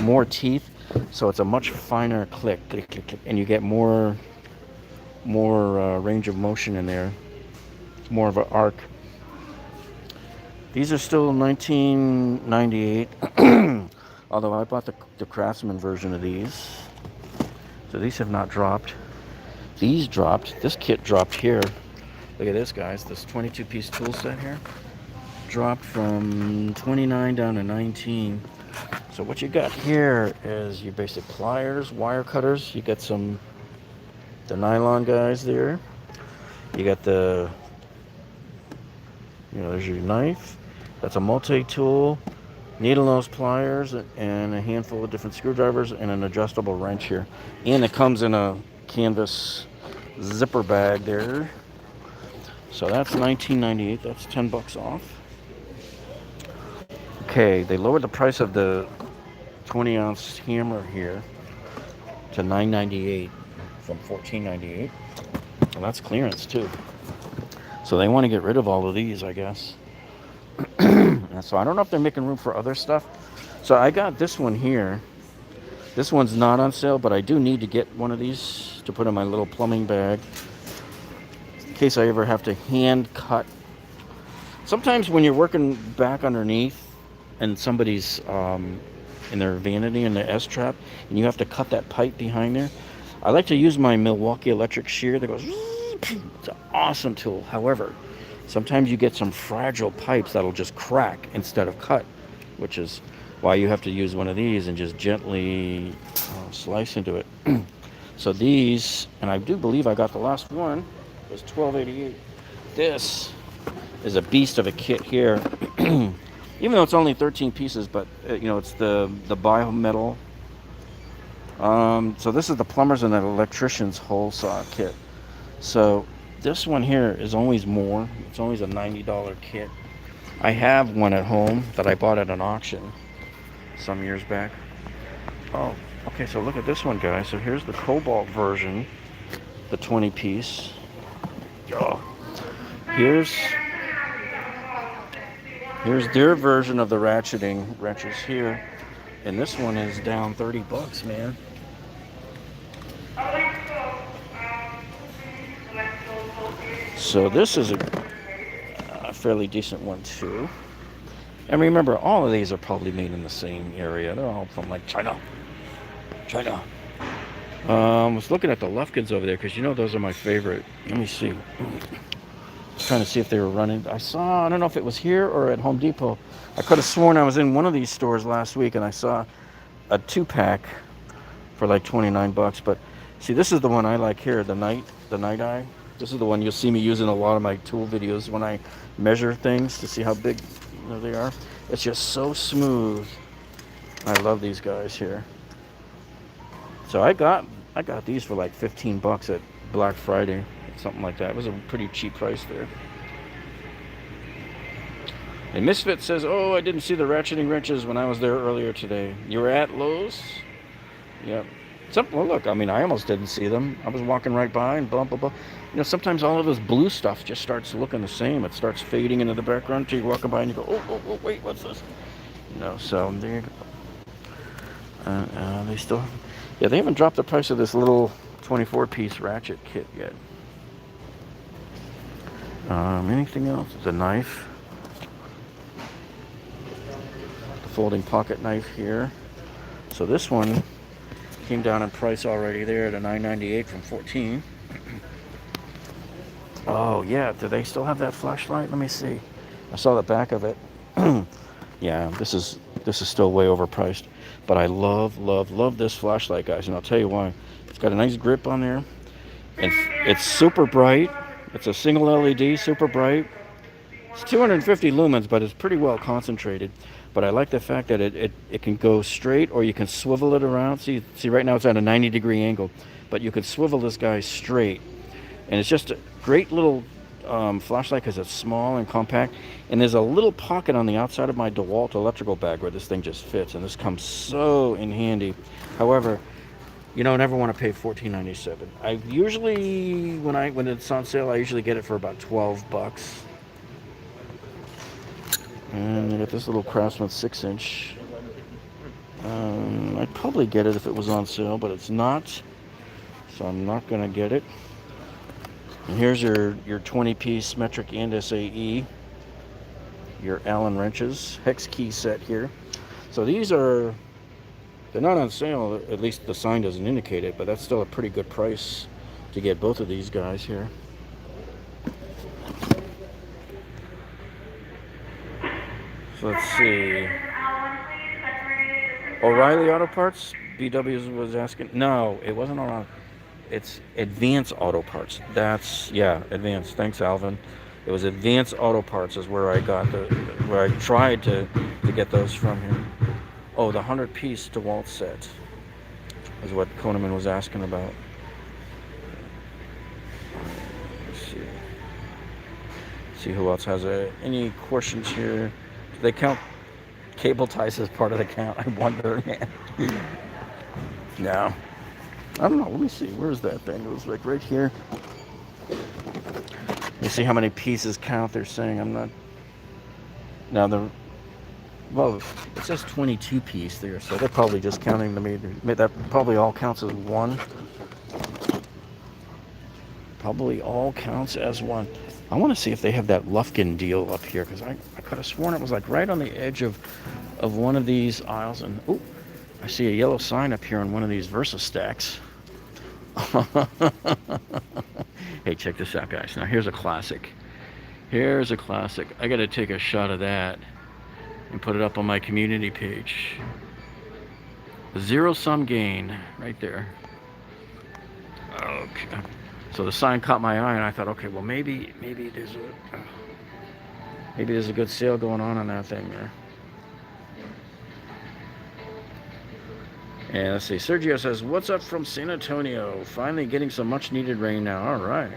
more teeth, so it's a much finer click, click, click, click, and you get more range of motion in there. It's more of an arc. These are still 1998, although I bought the Craftsman version of these, so these have not dropped. These dropped. This kit dropped here. Look at this, guys. This 22-piece tool set here dropped from 29 down to 19. So what you got here is your basic pliers, wire cutters. You got the nylon guys there. You got there's your knife. That's a multi-tool, needle nose pliers, and a handful of different screwdrivers, and an adjustable wrench here. And it comes in a canvas zipper bag there. So that's $19.98. That's $10 off. Okay, they lowered the price of the 20-ounce hammer here to $9.98 from $14.98. Well, that's clearance too. So they want to get rid of all of these, I guess. So I don't know if they're making room for other stuff. So I got this one here. This one's not on sale, but I do need to get one of these to put in my little plumbing bag in case I ever have to hand cut. Sometimes when you're working back underneath and somebody's in their vanity in the S-trap, and you have to cut that pipe behind there, I like to use my Milwaukee electric shear that goes. It's an awesome tool. However, sometimes you get some fragile pipes that'll just crack instead of cut, which is why you have to use one of these and just gently slice into it. So these, and I do believe I got the last one, was $12.88. This is a beast of a kit here. Even though it's only 13 pieces, but it's the biometal. So this is the plumber's and the electrician's hole saw kit. So this one here is always more. It's always a $90 kit. I have one at home that I bought at an auction some years back. Oh, okay, so look at this one, guys. So here's the Kobalt version, the 20-piece. Oh. Here's their version of the ratcheting wrenches here, and this one is down $30, man. So this is a fairly decent one too. And remember, all of these are probably made in the same area. They're all from like China. I was looking at the Lufkins over there because those are my favorite. Let me see. Trying to see if they were running. I don't know if it was here or at Home Depot. I could have sworn I was in one of these stores last week and I saw a 2-pack for like $29. But see, this is the one I like here, the Night Eye. This is the one you'll see me using a lot of my tool videos when I measure things to see how big they are. It's just so smooth. I love these guys here. So I got these for like $15 at Black Friday. Something like that. It was a pretty cheap price there. And Misfit says, "Oh, I didn't see the ratcheting wrenches when I was there earlier today." You were at Lowe's? Yep. Well, look, I almost didn't see them. I was walking right by and blah, blah, blah. Sometimes all of this blue stuff just starts looking the same. It starts fading into the background until you're walking by and you go, oh, wait, what's this? So there you go. They still, they haven't dropped the price of this little 24-piece ratchet kit yet. Anything else? The knife. The folding pocket knife here. So this one came down in price already there to $9.98 from $14. Oh yeah, do they still have that flashlight? Let me see. I saw the back of it. Yeah, this is still way overpriced. But I love this flashlight, guys, and I'll tell you why. It's got a nice grip on there. And it's super bright. It's a single LED, super bright. It's 250 lumens, but it's pretty well concentrated. But I like the fact that it can go straight, or you can swivel it around. See, right now it's at a 90-degree angle, but you could swivel this guy straight. And it's just a great little flashlight because it's small and compact. And there's a little pocket on the outside of my Dewalt electrical bag where this thing just fits. And this comes so in handy. However, you don't ever want to pay $14.97. I usually, when it's on sale, I usually get it for about $12. And you get this little Craftsman 6-inch. I'd probably get it if it was on sale, but it's not. So I'm not going to get it. And here's your 20-piece metric and SAE. Your Allen wrenches. Hex key set here. So these are, they're not on sale, at least the sign doesn't indicate it, but that's still a pretty good price to get both of these guys here. So let's see. O'Reilly Auto Parts? BW was asking. No, it wasn't O'Reilly. It's Advance Auto Parts. That's, yeah, Advance. Thanks, Alvin. It was Advance Auto Parts is where I got where I tried to get those from here. Oh, the 100-piece Dewalt set is what Koneman was asking about. Let's see. See who else has any questions here. Do they count cable ties as part of the count? I wonder, man. No. I don't know. Let me see. Where's that thing? It was like right here. You see how many pieces count? They're saying I'm not. Now well, it says 22 piece there, so they're probably just counting the meter. That probably all counts as one. Probably all counts as one. I want to see if they have that Lufkin deal up here, because I could have sworn it was like right on the edge of one of these aisles. And oh, I see a yellow sign up here on one of these Versa stacks. Hey, check this out, guys. Now here's a classic. Here's a classic. I got to take a shot of that and put it up on my community page. Zero sum gain right there. Okay. So the sign caught my eye, and I thought, okay, well maybe there's a good sale going on that thing there. And let's see, Sergio says, what's up from San Antonio? Finally getting some much needed rain now. All right.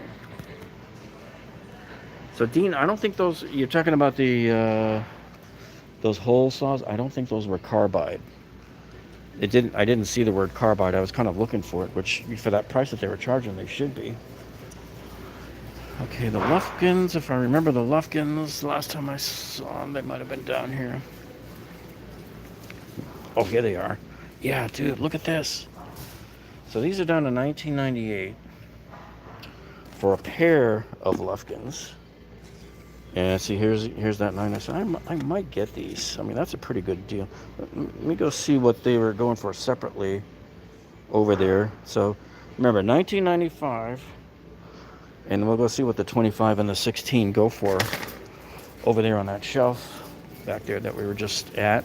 So Dean, I don't think those, you're talking about the those hole saws, I don't think those were carbide. I didn't see the word carbide. I was kind of looking for it, which for that price that they were charging, they should be. Okay, the Lufkins, if I remember the Lufkins, last time I saw them, they might have been down here. Oh, here they are. Yeah, dude, look at this. So these are down to $19.98 for a pair of Lufkins. And see, here's that 9. I said, I might get these. I mean, that's a pretty good deal. Let me go see what they were going for separately over there. So remember, $19.95, and we'll go see what the 25 and the 16 go for over there on that shelf back there that we were just at.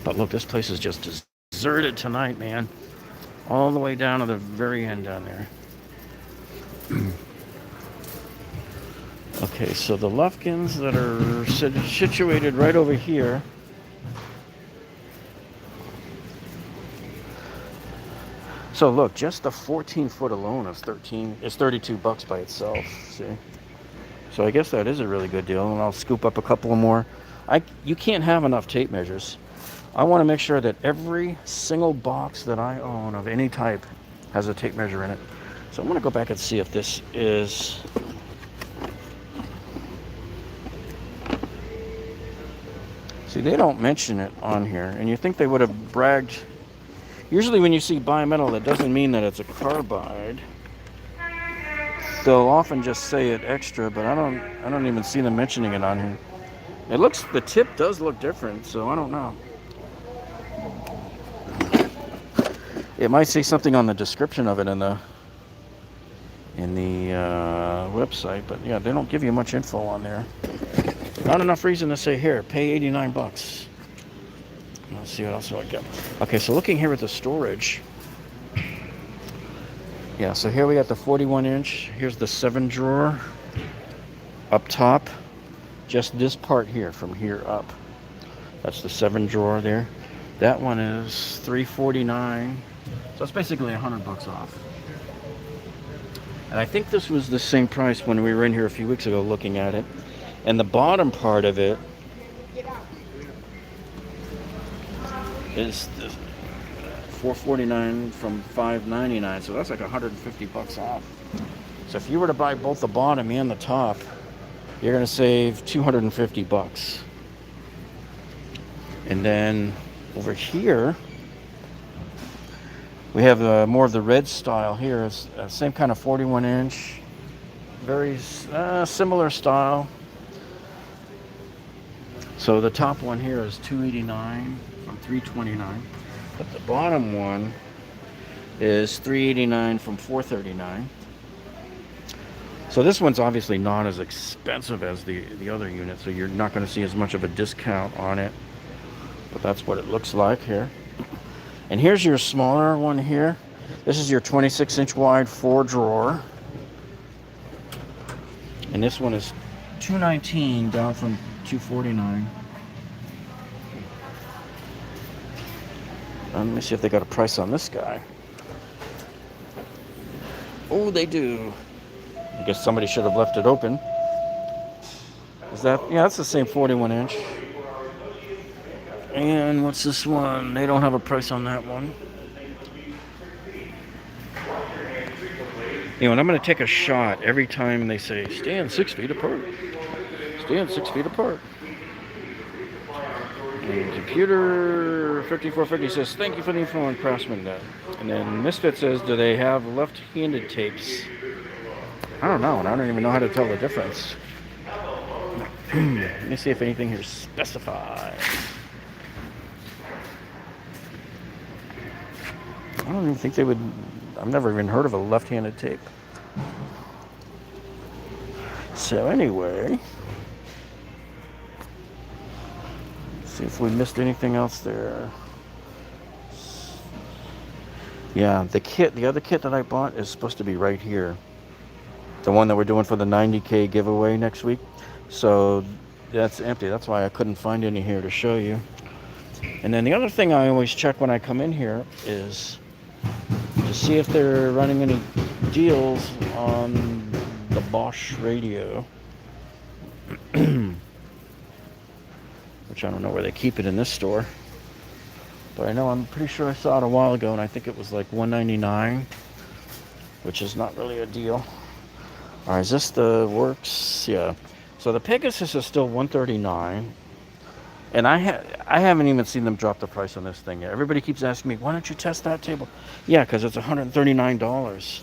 But look, this place is just deserted tonight, man. All the way down to the very end down there. Okay, so the Lufkins that are situated right over here. So look, just the 14-foot alone is $32 by itself. See, so I guess that is a really good deal, and I'll scoop up a couple of more. You can't have enough tape measures. I want to make sure that every single box that I own of any type has a tape measure in it. So I'm going to go back and see if this is. See, they don't mention it on here, and you think they would have bragged. Usually when you see bimetal, that doesn't mean that it's a carbide. They'll often just say it extra, but I don't even see them mentioning it on here. The tip does look different, so I don't know. It might say something on the description of it in the website, but yeah, they don't give you much info on there. Not enough reason to say, here, pay $89. Let's see what else I got. Okay, so looking here at the storage. Yeah, so here we got the 41-inch. Here's the 7-drawer up top. Just this part here, from here up. That's the 7-drawer there. That one is $349. So it's basically $100 off. And I think this was the same price when we were in here a few weeks ago looking at it. And the bottom part of it is the $449 from $599, so that's like $150 off. So if you were to buy both the bottom and the top, you're going to save $250. And then over here, we have more of the red style here. It's same kind of 41-inch, very similar style. So the top one here is $289 from $329, but the bottom one is $389 from $439. So this one's obviously not as expensive as the other unit, so you're not going to see as much of a discount on it. But that's what it looks like here. And here's your smaller one here. This is your 26-inch wide 4-drawer. And this one is $219 down from $249. Let me see if they got a price on this guy. Oh, they do. I guess somebody should have left it open. Is that? Yeah, that's the same 41-inch. And what's this one? They don't have a price on that one. You know, and I'm going to take a shot every time they say, stand 6 feet apart. Stand 6 feet apart. And computer 5450 says, thank you for the info on Craftsman. And then Misfit says, do they have left-handed tapes? I don't know, and I don't even know how to tell the difference. Let me see if anything here specifies. I don't even think they would. I've never even heard of a left-handed tape. So anyway, let's see if we missed anything else there. Yeah, the other kit that I bought is supposed to be right here. The one that we're doing for the 90K giveaway next week. So that's empty. That's why I couldn't find any here to show you. And then the other thing I always check when I come in here is to see if they're running any deals on the Bosch Radio. Which I don't know where they keep it in this store. But I know, I'm pretty sure I saw it a while ago, and I think it was like $199, which is not really a deal. All right, is this the works? Yeah. So the Pegasus is still $139, and I haven't even seen them drop the price on this thing yet. Everybody keeps asking me, why don't you test that table? Yeah, because it's $139.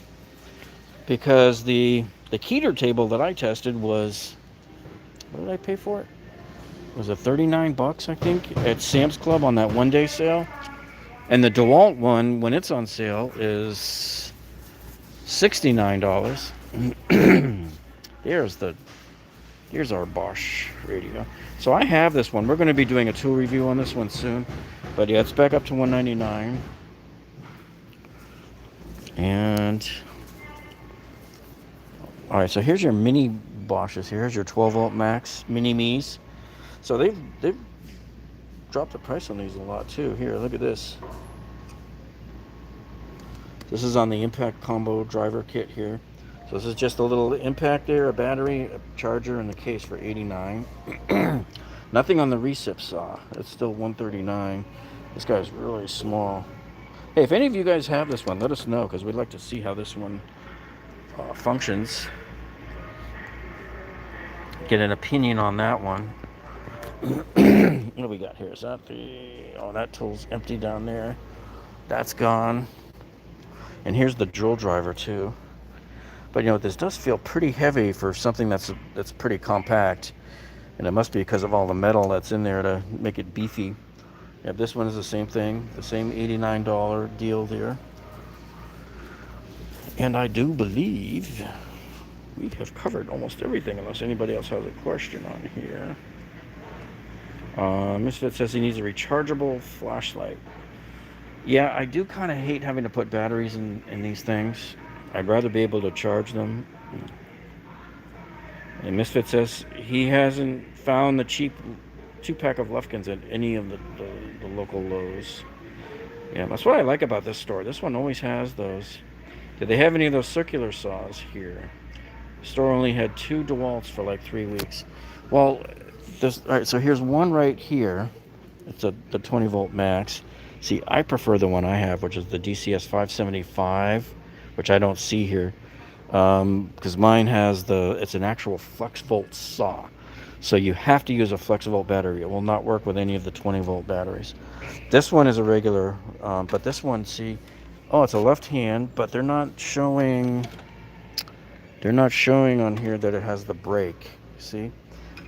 Because the Keter table that I tested was, what did I pay for it? Was it $39, I think, at Sam's Club on that one-day sale? And the Dewalt one, when it's on sale, is $69. Here's our Bosch Radio. So I have this one. We're going to be doing a tool review on this one soon. But yeah, it's back up to $199. And all right, so here's your mini Bosches. Here's your 12-volt max mini me's. So they've dropped the price on these a lot too. Here, look at this. This is on the impact combo driver kit here. So this is just a little impact there, a battery, a charger, and the case for $89. Nothing on the recip saw. It's still $139. This guy's really small. Hey, if any of you guys have this one, let us know, because we'd like to see how this one functions. Get an opinion on that one. What do we got here? Is that that tool's empty down there. That's gone. And here's the drill driver too. But you know, this does feel pretty heavy for something that's pretty compact. And it must be because of all the metal that's in there to make it beefy. Yeah, this one is the same thing, the same $89 deal there. And I do believe we have covered almost everything, unless anybody else has a question on here. Misfit says he needs a rechargeable flashlight. Yeah, I do kind of hate having to put batteries in these things. I'd rather be able to charge them. And Misfit says he hasn't found the cheap 2-pack of Lufkins at any of the local Lowe's. Yeah, that's what I like about this store. This one always has those. Did they have any of those circular saws here? The store only had 2 Dewalts for like 3 weeks. Well, this, all right, so here's one right here. It's the 20 volt max. See, I prefer the one I have, which is the DCS 575, which I don't see here. Because mine has it's an actual flex volt saw. So you have to use a flex volt battery. It will not work with any of the 20 volt batteries. This one is a regular, but this one, see, oh, it's a left hand, but they're not showing on here that it has the brake. See,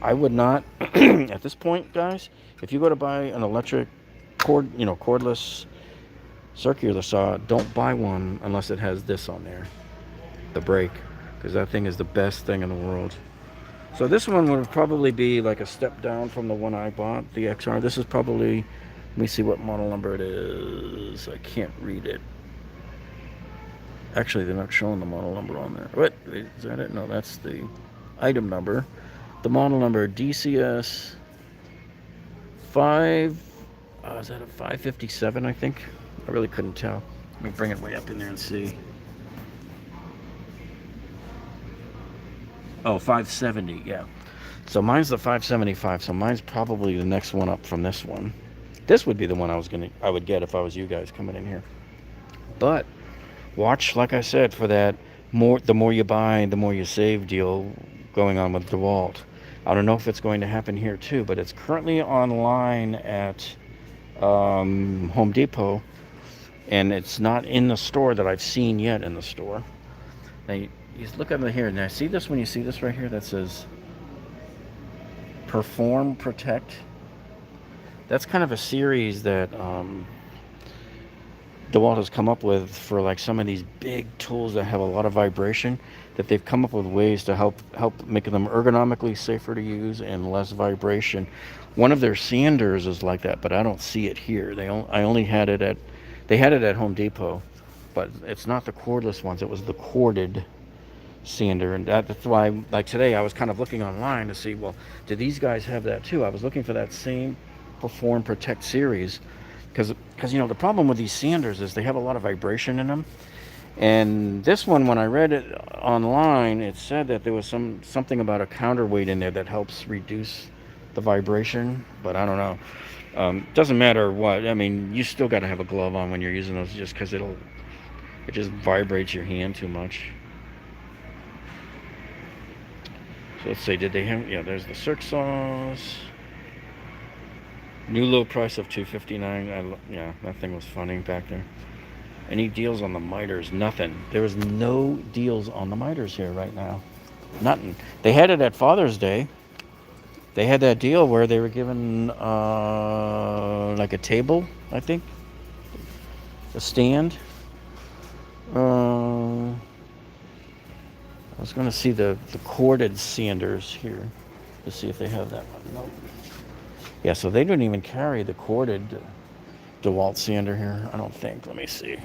I would not, at this point, guys, if you go to buy an electric cordless circular saw, don't buy one unless it has this on there, the brake, because that thing is the best thing in the world. So this one would probably be like a step down from the one I bought, the XR. This is probably, let me see what model number it is. I can't read it. Actually, they're not showing the model number on there. What, is that it? No, that's the item number. The model number, DCS 5, is that a 557, I think? I really couldn't tell. Let me bring it way up in there and see. Oh, 570, yeah. So mine's the 575, so mine's probably the next one up from this one. This would be the one I would get if I was you guys coming in here. But watch, like I said, for that the more you buy, the more you save deal going on with Dewalt. I don't know if it's going to happen here too, but it's currently online at Home Depot, and it's not in the store that I've seen yet in the store. Now, you look over here. Now, see this when you see this right here that says Perform Protect? That's kind of a series that Dewalt has come up with for like some of these big tools that have a lot of vibration, that they've come up with ways to help make them ergonomically safer to use and less vibration. One of their sanders is like that, but I don't see it here. They had it at Home Depot, but it's not the cordless ones. It was the corded sander, and that's why, like today, I was kind of looking online to see, well, do these guys have that too? I was looking for that same Perform Protect series, because the problem with these sanders is they have a lot of vibration in them. And this one, when I read it online, it said that there was something about a counterweight in there that helps reduce the vibration, but I don't know. Doesn't matter what. I mean, you still got to have a glove on when you're using those, just because it just vibrates your hand too much. So let's see, did they have? Yeah, there's the circ saws. New low price of $259. Yeah, that thing was funny back there. Any deals on the miters? Nothing. There was no deals on the miters here right now. Nothing. They had it at Father's Day. They had that deal where they were given like a table, I think, a stand. I was going to see the corded sanders here to see if they have that one. Nope. Yeah, so they don't even carry the corded Dewalt sander here, I don't think. Let me see.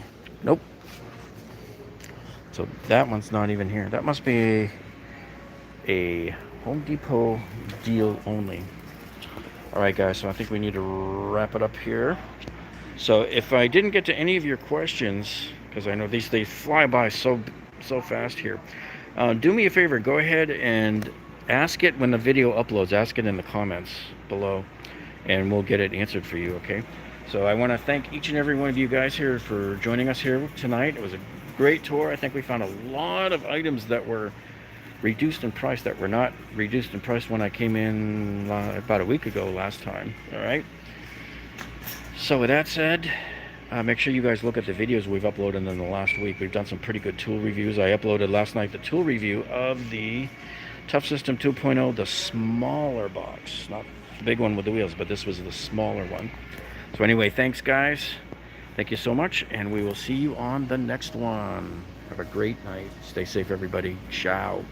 Nope. So that one's not even here. That must be a Home Depot deal only. All right, guys, so I think we need to wrap it up here. So if I didn't get to any of your questions, because I know they fly by so fast here, do me a favor, go ahead and ask it when the video uploads. Ask it in the comments below, and we'll get it answered for you, okay? So I want to thank each and every one of you guys here for joining us here tonight. It was a great tour. I think we found a lot of items that were reduced in price that were not reduced in price when I came in about a week ago last time, all right? So with that said, make sure you guys look at the videos we've uploaded in the last week. We've done some pretty good tool reviews. I uploaded last night the tool review of the Toughsystem 2.0, the smaller box, not the big one with the wheels, but this was the smaller one. So anyway, thanks guys. Thank you so much, and we will see you on the next one. Have a great night. Stay safe, everybody. Ciao.